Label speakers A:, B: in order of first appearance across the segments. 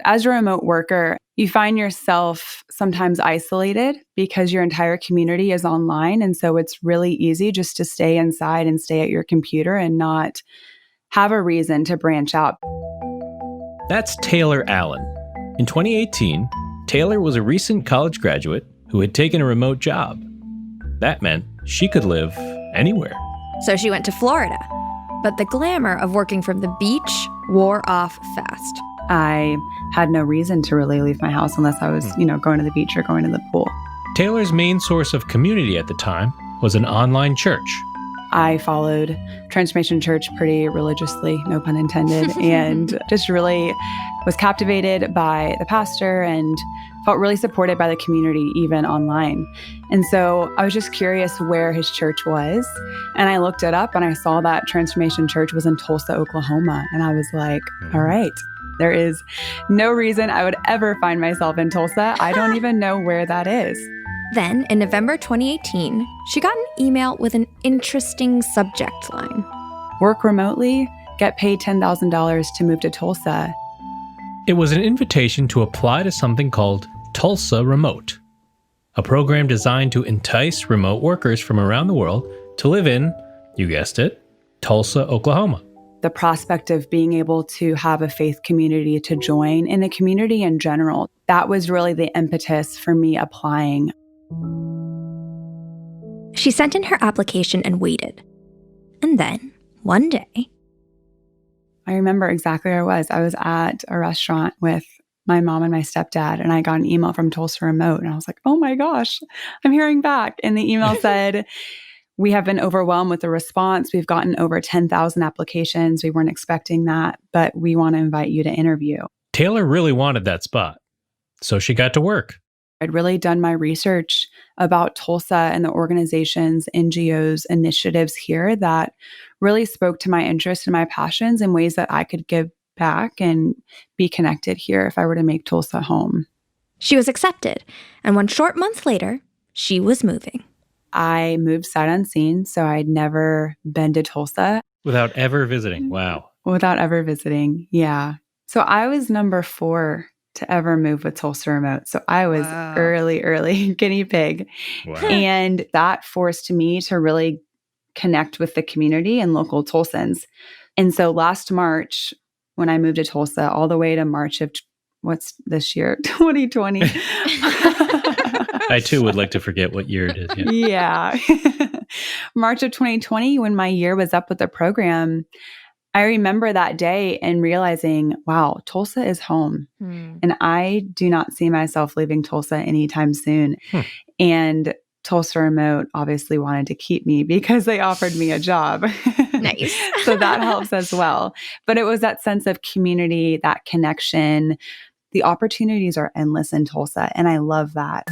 A: As a remote worker, you find yourself sometimes isolated because your entire community is online. And so it's really easy just to stay inside and stay at your computer and not have a reason to branch out.
B: That's Taylor Allen. In 2018, Taylor was a recent college graduate who had taken a remote job. That meant she could live anywhere.
C: So she went to Florida. But the glamour of working from the beach wore off fast.
A: I had no reason to really leave my house unless I was, going to the beach or going to the pool.
B: Taylor's main source of community at the time was an online church.
A: I followed Transformation Church pretty religiously, no pun intended, and just really was captivated by the pastor and felt really supported by the community, even online. And so I was just curious where his church was. And I looked it up and I saw that Transformation Church was in Tulsa, Oklahoma. And I was like, all right, there is no reason I would ever find myself in Tulsa. I don't even know where that is.
C: Then, in November 2018, she got an email with an interesting subject line.
A: Work remotely, get paid $10,000 to move to Tulsa.
B: It was an invitation to apply to something called Tulsa Remote, a program designed to entice remote workers from around the world to live in, you guessed it, Tulsa, Oklahoma.
A: The prospect of being able to have a faith community to join and a community in general, that was really the impetus for me applying.
C: She sent in her application and waited. And then, one day...
A: I remember exactly where I was. I was at a restaurant with my mom and my stepdad, and I got an email from Tulsa Remote, and I was like, oh my gosh, I'm hearing back. And the email said, we have been overwhelmed with the response. We've gotten over 10,000 applications. We weren't expecting that, but we want to invite you to interview.
B: Taylor really wanted that spot, so she got to work.
A: I'd really done my research about Tulsa and the organizations, NGOs, initiatives here that really spoke to my interests and my passions in ways that I could give back and be connected here if I were to make Tulsa home.
C: She was accepted, and 1 short month later, she was moving.
A: I moved sight unseen, so I'd never been to Tulsa.
B: Without ever visiting, wow.
A: Without ever visiting, yeah. So I was number 4 to ever move with Tulsa Remote. So I was early guinea pig.
B: Wow.
A: And that forced me to really connect with the community and local Tulsans. And so last March, when I moved to Tulsa, all the way to March of, what's this year? 2020.
B: I too would like to forget what year it is.
A: Yeah. March of 2020, when my year was up with the program, I remember that day and realizing, wow, Tulsa is home. And I do not see myself leaving Tulsa anytime soon. And Tulsa Remote obviously wanted to keep me because they offered me a job.
C: Nice.
A: So that helps as well. But it was that sense of community, that connection. The opportunities are endless in Tulsa, and I love that.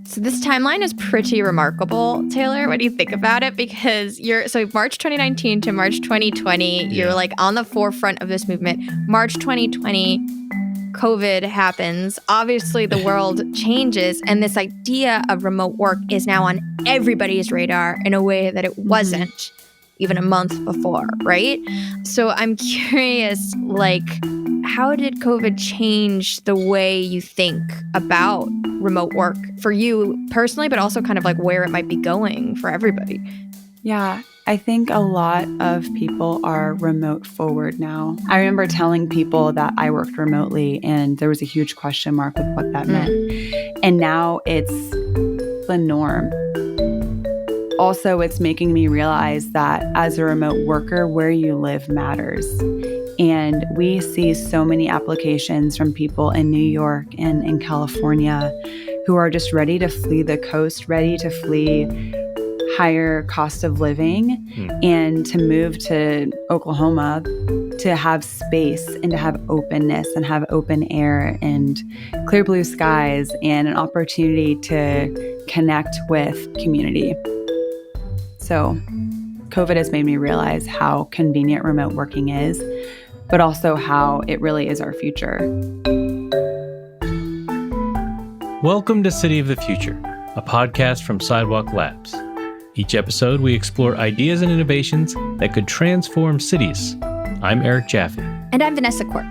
C: So this timeline is pretty remarkable, Taylor. What do you think about it? Because March 2019 to March 2020, you're like on the forefront of this movement. March 2020, COVID happens. Obviously, the world changes, and this idea of remote work is now on everybody's radar in a way that it wasn't even a month before, right? So I'm curious, how did COVID change the way you think about remote work for you personally, but also kind of where it might be going for everybody?
A: Yeah, I think a lot of people are remote forward now. I remember telling people that I worked remotely, and there was a huge question mark with what that meant. And now it's the norm. Also, it's making me realize that as a remote worker, where you live matters. And we see so many applications from people in New York and in California who are just ready to flee the coast, ready to flee higher cost of living and to move to Oklahoma to have space and to have openness and have open air and clear blue skies and an opportunity to connect with community. So COVID has made me realize how convenient remote working is, but also how it really is our future.
B: Welcome to City of the Future, a podcast from Sidewalk Labs. Each episode, we explore ideas and innovations that could transform cities. I'm Eric Jaffe.
C: And I'm Vanessa Quirk.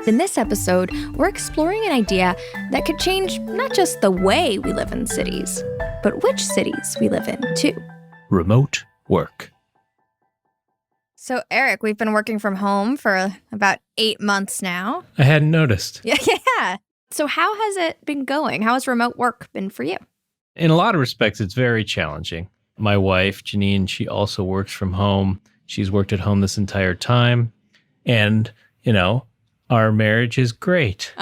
C: In this episode, we're exploring an idea that could change not just the way we live in cities, but which cities we live in, too.
B: Remote work.
C: So, Eric, we've been working from home for about 8 months now.
B: I hadn't noticed.
C: Yeah. So how has it been going? How has remote work been for you?
B: In a lot of respects, it's very challenging. My wife, Janine, she also works from home. She's worked at home this entire time. And, our marriage is great.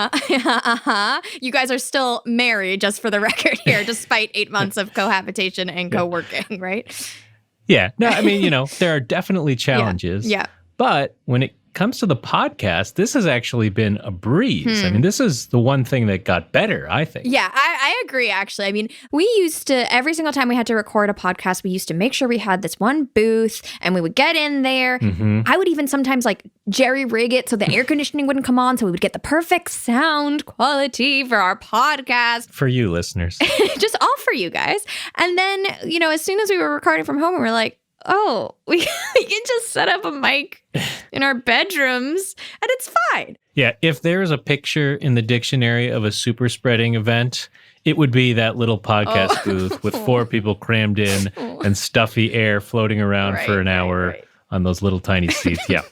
C: You guys are still married, just for the record here, despite 8 months of cohabitation and co-working, right?
B: Yeah. No, I mean, there are definitely challenges.
C: Yeah.
B: But when it comes to the podcast, this has actually been a breeze. I mean, this is the one thing that got better, I think.
C: Yeah, I agree, actually. I mean, we used to, every single time we had to record a podcast, we used to make sure we had this one booth and we would get in there.
B: Mm-hmm.
C: I would even sometimes jerry rig it so the air conditioning wouldn't come on, so we would get the perfect sound quality for our podcast.
B: For you listeners.
C: Just all for you guys. And then, as soon as we were recording from home, we were like, oh, we can just set up a mic in our bedrooms and it's fine.
B: Yeah, if there's a picture in the dictionary of a super spreading event, it would be that little podcast booth with 4 people crammed in and stuffy air floating around for an hour on those little tiny seats. Yeah.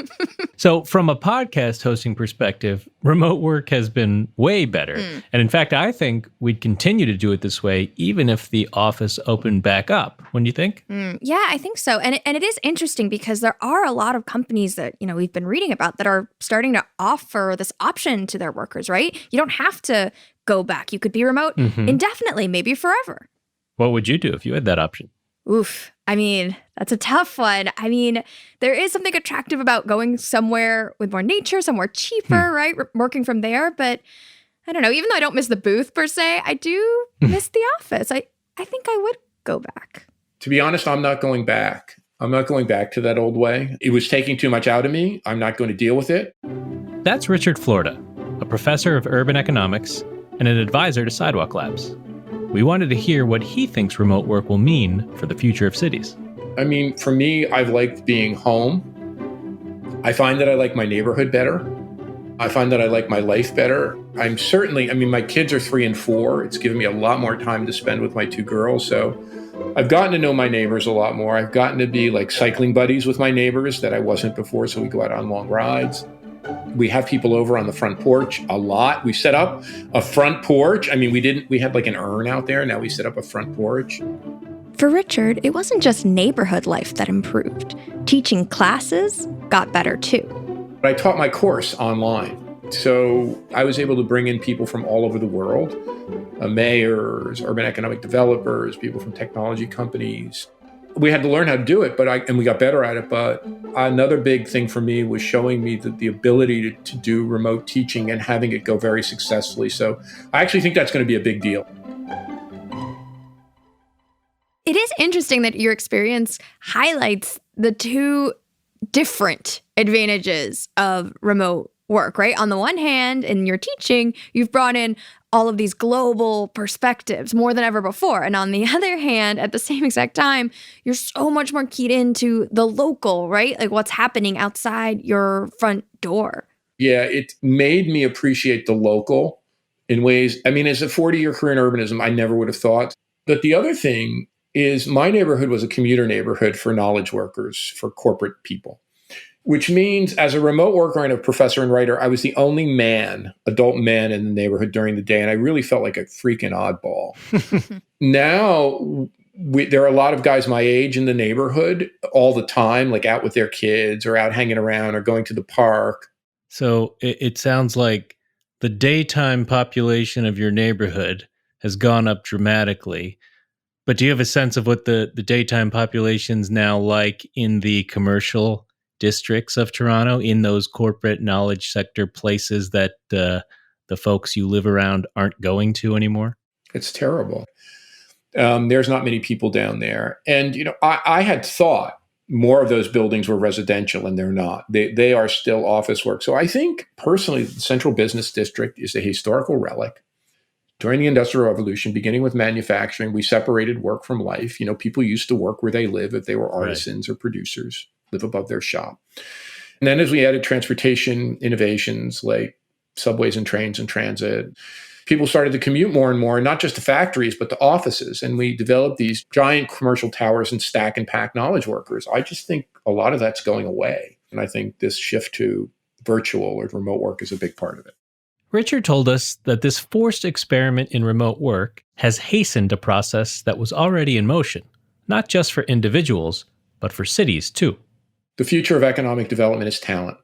B: So from a podcast hosting perspective, remote work has been way better. And in fact, I think we'd continue to do it this way, even if the office opened back up. Wouldn't you think?
C: Yeah, I think so. And it is interesting because there are a lot of companies that, we've been reading about that are starting to offer this option to their workers, right? You don't have to go back. You could be remote indefinitely, maybe forever.
B: What would you do if you had that option?
C: Oof. I mean, that's a tough one. I mean, there is something attractive about going somewhere with more nature, somewhere cheaper, right? Working from there. But I don't know, even though I don't miss the booth per se, I do miss the office. I think I would go back.
D: To be honest, I'm not going back. I'm not going back to that old way. It was taking too much out of me. I'm not going to deal with it.
B: That's Richard Florida, a professor of urban economics and an advisor to Sidewalk Labs. We wanted to hear what he thinks remote work will mean for the future of cities.
D: I mean, for me, I've liked being home. I find that I like my neighborhood better. I find that I like my life better. My kids are 3 and 4. It's given me a lot more time to spend with my 2 girls. So I've gotten to know my neighbors a lot more. I've gotten to be like cycling buddies with my neighbors that I wasn't before. So we go out on long rides. We have people over on the front porch a lot. We set up a front porch. I mean, we had like an urn out there. Now we set up a front porch.
C: For Richard, it wasn't just neighborhood life that improved. Teaching classes got better too.
D: I taught my course online. So I was able to bring in people from all over the world, mayors, urban economic developers, people from technology companies. We had to learn how to do it, and we got better at it. But another big thing for me was showing me the ability to do remote teaching and having it go very successfully. So I actually think that's going to be a big deal.
C: It is interesting that your experience highlights the 2 different advantages of remote work, right? On the one hand, in your teaching, you've brought in all of these global perspectives more than ever before. And on the other hand, at the same exact time, you're so much more keyed into the local, right? Like what's happening outside your front door.
D: Yeah, it made me appreciate the local in ways. I mean, as a 40-year career in urbanism, I never would have thought. But the other thing is my neighborhood was a commuter neighborhood for knowledge workers, for corporate people. Which means as a remote worker and a professor and writer, I was the only adult man in the neighborhood during the day. And I really felt like a freaking oddball. Now, there are a lot of guys my age in the neighborhood all the time, like out with their kids or out hanging around or going to the park.
B: So it sounds like the daytime population of your neighborhood has gone up dramatically. But do you have a sense of what the daytime population's now like in the commercial districts of Toronto, in those corporate knowledge sector places that the folks you live around aren't going to anymore?
D: It's terrible. There's not many people down there. And, I had thought more of those buildings were residential, and they're not. They are still office work. So I think, personally, the Central Business District is a historical relic. During the Industrial Revolution, beginning with manufacturing, we separated work from life. People used to work where they live if they were artisans or producers, live above their shop. And then as we added transportation innovations like subways and trains and transit. People started to commute more and more, not just to factories, but to offices. And we developed these giant commercial towers and stack and pack knowledge workers. I just think a lot of that's going away. And I think this shift to virtual or remote work is a big part of it.
B: Richard told us that this forced experiment in remote work has hastened a process that was already in motion, not just for individuals, but for cities too.
D: The future of economic development is talent.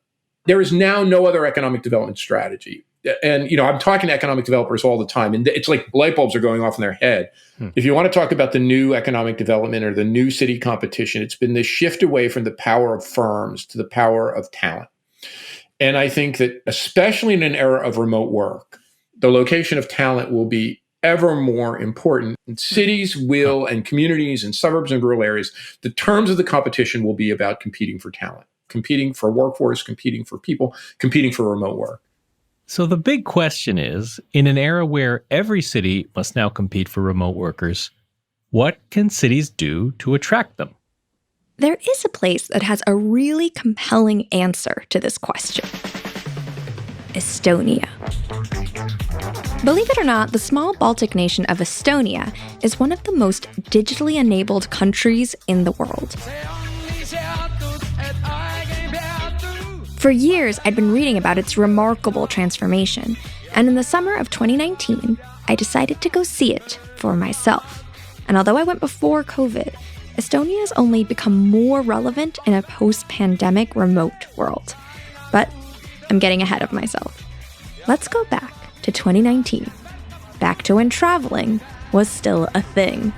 D: There is now no other economic development strategy. And, I'm talking to economic developers all the time, and it's like light bulbs are going off in their head. If you want to talk about the new economic development or the new city competition, it's been this shift away from the power of firms to the power of talent. And I think that especially in an era of remote work, the location of talent will be ever more important. And cities will, and communities and suburbs and rural areas, the terms of the competition will be about competing for talent, competing for workforce, competing for people, competing for remote work.
B: So the big question is, in an era where every city must now compete for remote workers, what can cities do to attract them?
C: There is a place that has a really compelling answer to this question. Estonia. Believe it or not, the small Baltic nation of Estonia is one of the most digitally enabled countries in the world. For years, I'd been reading about its remarkable transformation, and in the summer of 2019, I decided to go see it for myself. And although I went before COVID, Estonia has only become more relevant in a post-pandemic remote world. But I'm getting ahead of myself. Let's go back to 2019, back to when traveling was still a thing.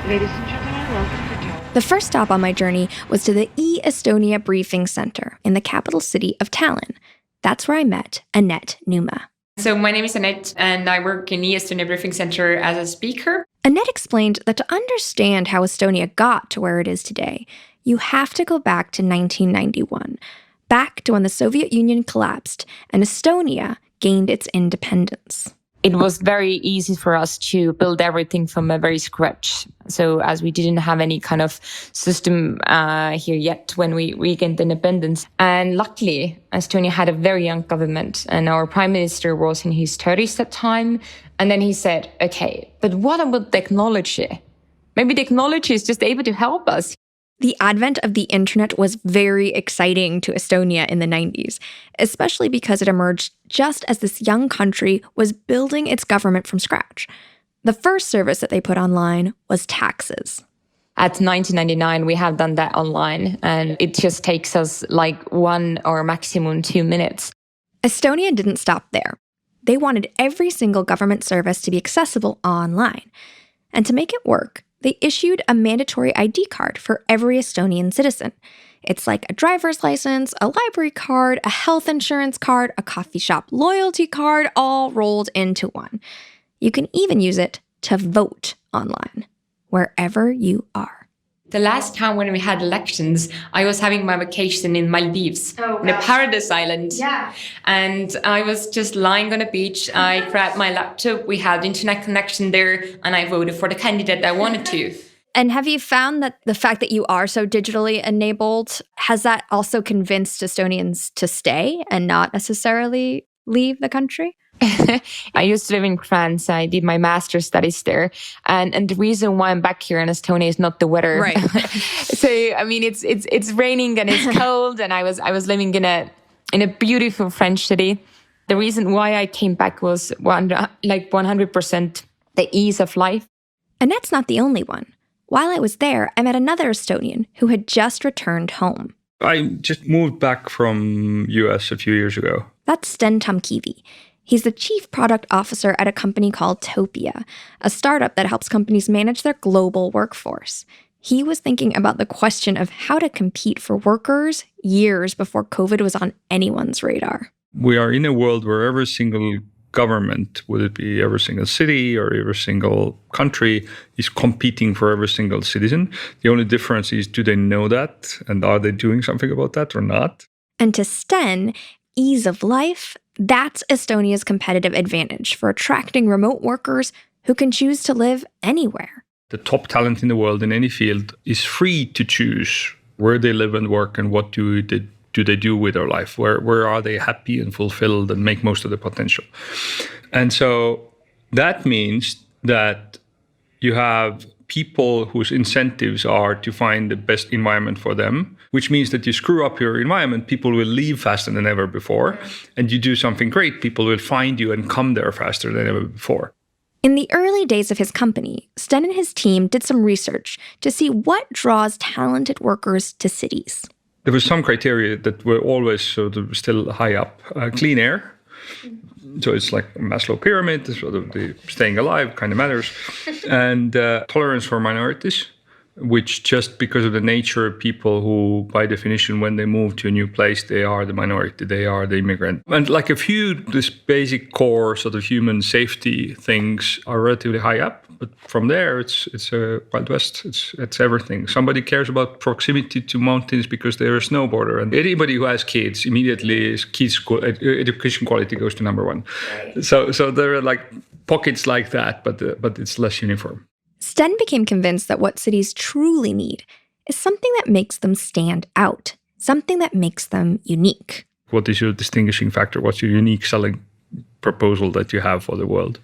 E: Ladies and gentlemen, welcome to Tallinn.
C: The first stop on my journey was to the E-Estonia Briefing Center in the capital city of Tallinn. That's where I met Anett Numa.
F: So my name is Anett, and I work in Estonia Briefing Center as a speaker.
C: Anett explained that to understand how Estonia got to where it is today, you have to go back to 1991, back to when the Soviet Union collapsed and Estonia gained its independence.
G: It was very easy for us to build everything from a very scratch. So as we didn't have any kind of system here yet when we gained independence. And luckily, Estonia had a very young government and our prime minister was in his 30s at the time. And then he said, okay, but what about technology? Maybe technology is just able to help us.
C: The advent of the internet was very exciting to Estonia in the 90s, especially because it emerged just as this young country was building its government from scratch. The first service that they put online was taxes.
G: At 1999, we have done that online, and it just takes us like 1 or maximum 2 minutes.
C: Estonia didn't stop there. They wanted every single government service to be accessible online. And to make it work, they issued a mandatory ID card for every Estonian citizen. It's like a driver's license, a library card, a health insurance card, a coffee shop loyalty card, all rolled into one. You can even use it to vote online, wherever you are.
F: The last time when we had elections, I was having my vacation in Maldives, in a paradise island.
C: Yeah.
F: And I was just lying on a beach. I grabbed my laptop. We had internet connection there, and I voted for the candidate I wanted to.
C: And have you found that the fact that you are so digitally enabled, has that also convinced Estonians to stay and not necessarily leave the country?
G: I used to live in France. I did my master's studies there. And the reason why I'm back here in Estonia is not the weather.
C: Right.
G: So, I mean, it's raining and it's cold. And I was living in a beautiful French city. The reason why I came back was 100% the ease of life.
C: And that's not the only one. While I was there, I met another Estonian who had just returned home.
H: I just moved back from US a few years ago.
C: That's Sten Tamkivi. He's the chief product officer at a company called Topia, a startup that helps companies manage their global workforce. He was thinking about the question of how to compete for workers years before COVID was on anyone's radar.
H: We are in a world where every single government, would it be every single city or every single country, is competing for every single citizen. The only difference is, do they know that? And are they doing something about that or not?
C: And to Sten, ease of life, that's Estonia's competitive advantage for attracting remote workers who can choose to live anywhere.
H: The top talent in the world in any field is free to choose where they live and work and what do they do they do with their life? Where are they happy and fulfilled and make most of their potential? And so that means that you have people whose incentives are to find the best environment for them, which means that you screw up your environment, people will leave faster than ever before. And you do something great, people will find you and come there faster than ever before.
C: In the early days of his company, Sten and his team did some research to see what draws talented workers to cities.
H: There was some criteria that were always sort of still high up. Clean air. So it's like a Maslow pyramid, sort of the staying alive kind of matters. And tolerance for minorities, which just because of the nature of people who, by definition, when they move to a new place, they are the minority, they are the immigrant. And like a few, this basic core sort of human safety things are relatively high up. But from there, it's a Wild West. It's everything. Somebody cares about proximity to mountains because they're a snowboarder. And anybody who has kids, immediately education quality goes to number one. Right. So there are like pockets like that, but it's less uniform.
C: Sten became convinced that what cities truly need is something that makes them stand out, something that makes them unique.
H: What is your distinguishing factor? What's your unique selling proposal that you have for the world?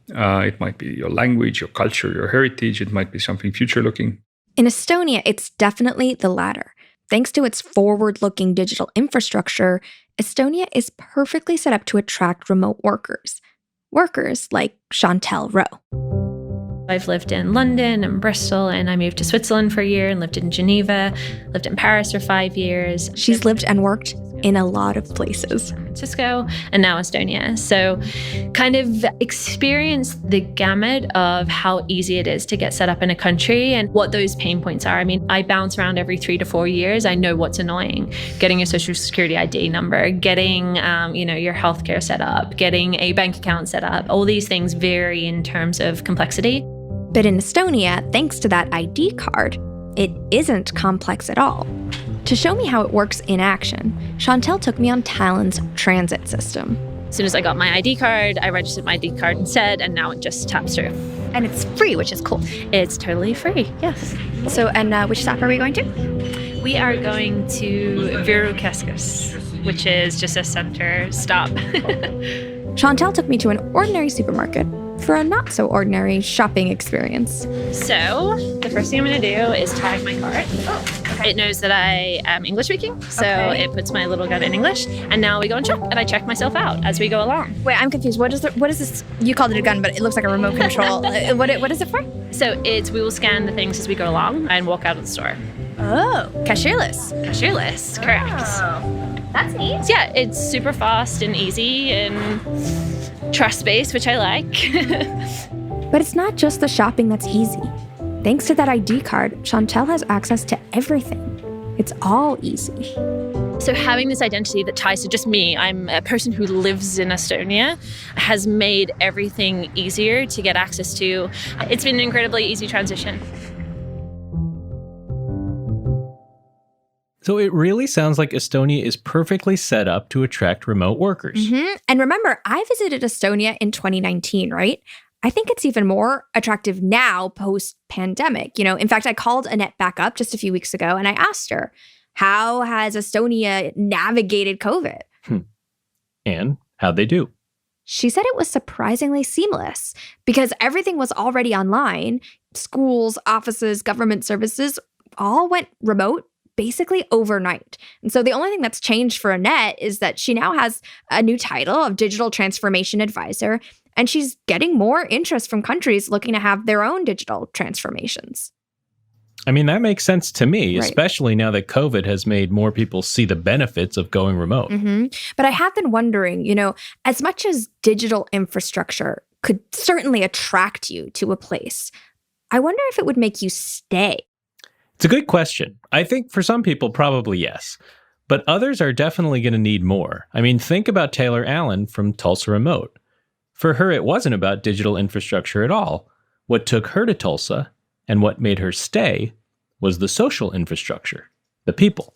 H: It might be your language, your culture, your heritage. It might be something future-looking.
C: In Estonia, it's definitely the latter. Thanks to its forward-looking digital infrastructure, Estonia is perfectly set up to attract remote workers. Workers like Chantel Rowe.
I: I've lived in London and Bristol, and I moved to Switzerland for a year and lived in Geneva, lived in Paris for 5 years.
C: She's lived and worked in a lot of places.
I: San Francisco and now Estonia. So kind of experienced the gamut of how easy it is to get set up in a country and what those pain points are. I mean, I bounce around every 3 to 4 years. I know what's annoying. Getting a social security ID number, getting your healthcare set up, getting a bank account set up. All these things vary in terms of complexity.
C: But in Estonia, thanks to that ID card, it isn't complex at all. To show me how it works in action, Chantel took me on Tallinn's transit system.
I: As soon as I got my ID card, I registered my ID card instead, and now it just taps through.
C: And it's free, which is cool.
I: It's totally free, yes.
C: So, and which stop are we going to?
I: We are going to Virukeskus, which is just a center stop.
C: Chantel took me to an ordinary supermarket for a not-so-ordinary shopping experience.
I: So, the first thing I'm going to do is tag my card. Oh, okay. It knows that I am English-speaking, so It puts my little gun in English. And now we go and shop, and I check myself out as we go along.
C: Wait, I'm confused. What is this? You called it a gun, but it looks like a remote control. What is it for?
I: So, we will scan the things as we go along and walk out of the store.
C: Oh, cashierless.
I: Cashierless, correct.
C: Oh, that's neat.
I: So yeah, it's super fast and easy and trust-based, which I like.
C: But it's not just the shopping that's easy. Thanks to that ID card, Chantel has access to everything. It's all easy.
I: So having this identity that ties to just me, I'm a person who lives in Estonia, has made everything easier to get access to. It's been an incredibly easy transition.
B: So it really sounds like Estonia is perfectly set up to attract remote workers.
C: Mm-hmm. And remember, I visited Estonia in 2019, right? I think it's even more attractive now post-pandemic. In fact, I called Anett back up just a few weeks ago and I asked her, how has Estonia navigated COVID?
B: And how'd they do?
C: She said it was surprisingly seamless because everything was already online. Schools, offices, government services all went remote basically overnight. And so the only thing that's changed for Anett is that she now has a new title of Digital Transformation Advisor, and she's getting more interest from countries looking to have their own digital transformations.
B: I mean, that makes sense to me,
C: Right.
B: Especially now that COVID has made more people see the benefits of going remote.
C: Mm-hmm. But I have been wondering, as much as digital infrastructure could certainly attract you to a place, I wonder if it would make you stay.
B: It's a good question. I think for some people, probably yes. But others are definitely going to need more. I mean, think about Taylor Allen from Tulsa Remote. For her, it wasn't about digital infrastructure at all. What took her to Tulsa and what made her stay was the social infrastructure, the people.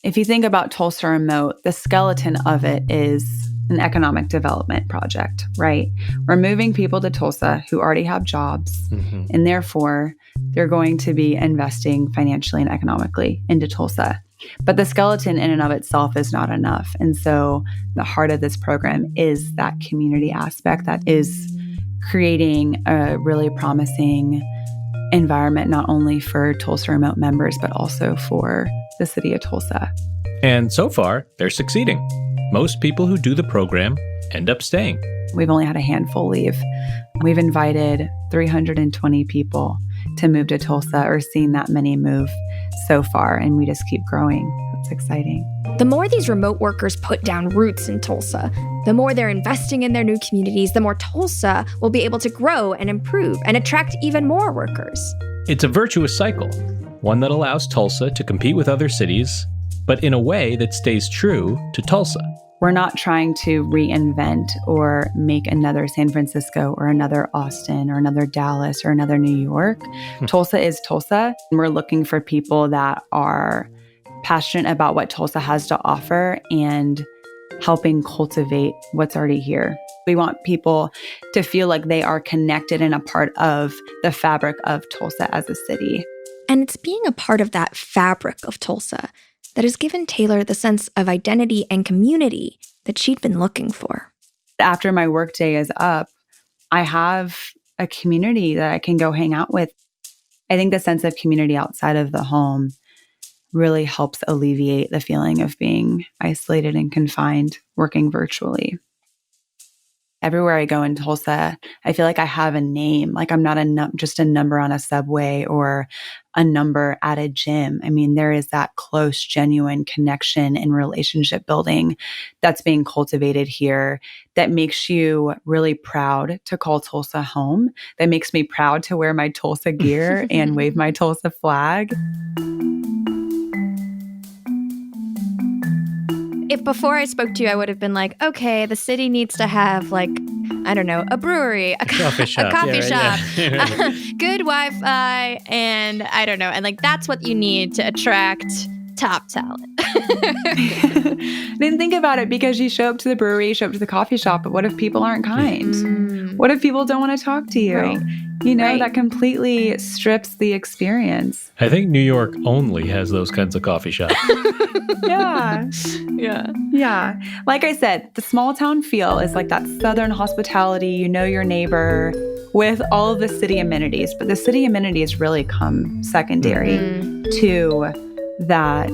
A: If you think about Tulsa Remote, the skeleton of it is an economic development project, right? We're moving people to Tulsa who already have jobs, and therefore they're going to be investing financially and economically into Tulsa. But the skeleton in and of itself is not enough. And so the heart of this program is that community aspect that is creating a really promising environment, not only for Tulsa Remote members, but also for the city of Tulsa.
B: And so far, they're succeeding. Most people who do the program end up staying.
A: We've only had a handful leave. We've invited 320 people to move to Tulsa, or seen that many move so far, and we just keep growing. That's exciting.
C: The more these remote workers put down roots in Tulsa, the more they're investing in their new communities, the more Tulsa will be able to grow and improve and attract even more workers.
B: It's a virtuous cycle, one that allows Tulsa to compete with other cities, but in a way that stays true to Tulsa.
A: We're not trying to reinvent or make another San Francisco or another Austin or another Dallas or another New York. Tulsa is Tulsa, and we're looking for people that are passionate about what Tulsa has to offer and helping cultivate what's already here. We want people to feel like they are connected and a part of the fabric of Tulsa as a city.
C: And it's being a part of that fabric of Tulsa that has given Taylor the sense of identity and community that she'd been looking for.
A: After my workday is up, I have a community that I can go hang out with. I think the sense of community outside of the home really helps alleviate the feeling of being isolated and confined working virtually. Everywhere I go in Tulsa, I feel like I have a name. Like I'm not just a number on a subway or a number at a gym. I mean, there is that close, genuine connection and relationship building that's being cultivated here that makes you really proud to call Tulsa home, that makes me proud to wear my Tulsa gear and wave my Tulsa flag.
C: If before I spoke to you, I would have been like, okay, the city needs to have like, I don't know, a brewery, a coffee shop, good Wi-Fi, and I don't know. And like, that's what you need to attract top talent.
A: Didn't think about it because you show up to the brewery, you show up to the coffee shop, but what if people aren't kind? What if people don't want to talk to you?
C: Right.
A: You know, that completely strips the experience.
B: I think New York only has those kinds of coffee shops.
A: Yeah. Like I said, the small town feel is like that Southern hospitality, you know your neighbor, with all of the city amenities. But the city amenities really come secondary to that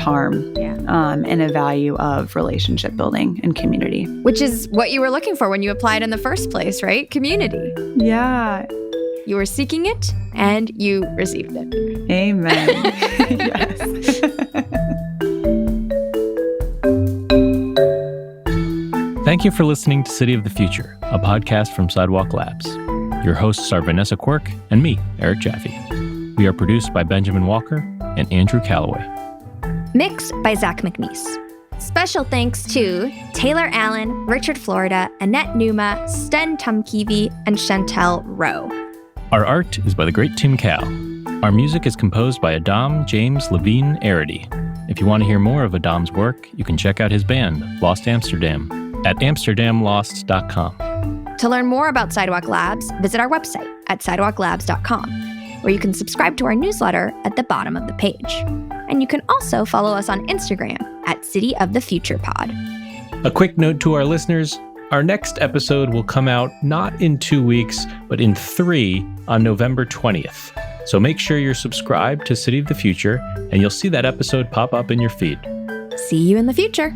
A: charm and a value of relationship building and community.
C: Which is what you were looking for when you applied in the first place, right? Community.
A: Yeah.
C: You were seeking it and you received it.
A: Amen. Yes.
B: Thank you for listening to City of the Future, a podcast from Sidewalk Labs. Your hosts are Vanessa Quirk and me, Eric Jaffe. We are produced by Benjamin Walker and Andrew Calloway.
C: Mixed by Zach McNeese. Special thanks to Taylor Allen, Richard Florida, Anett Numa, Sten Tamkivi, and Chantel Rowe.
B: Our art is by the great Tim Cow. Our music is composed by Adam James Levine Arity. If you want to hear more of Adam's work, you can check out his band, Lost Amsterdam, at amsterdamlost.com.
C: To learn more about Sidewalk Labs, visit our website at sidewalklabs.com, where you can subscribe to our newsletter at the bottom of the page. And you can also follow us on Instagram at City of the Future Pod.
B: A quick note to our listeners, our next episode will come out not in 2 weeks, but in 3 on November 20th. So make sure you're subscribed to City of the Future, and you'll see that episode pop up in your feed.
C: See you in the future.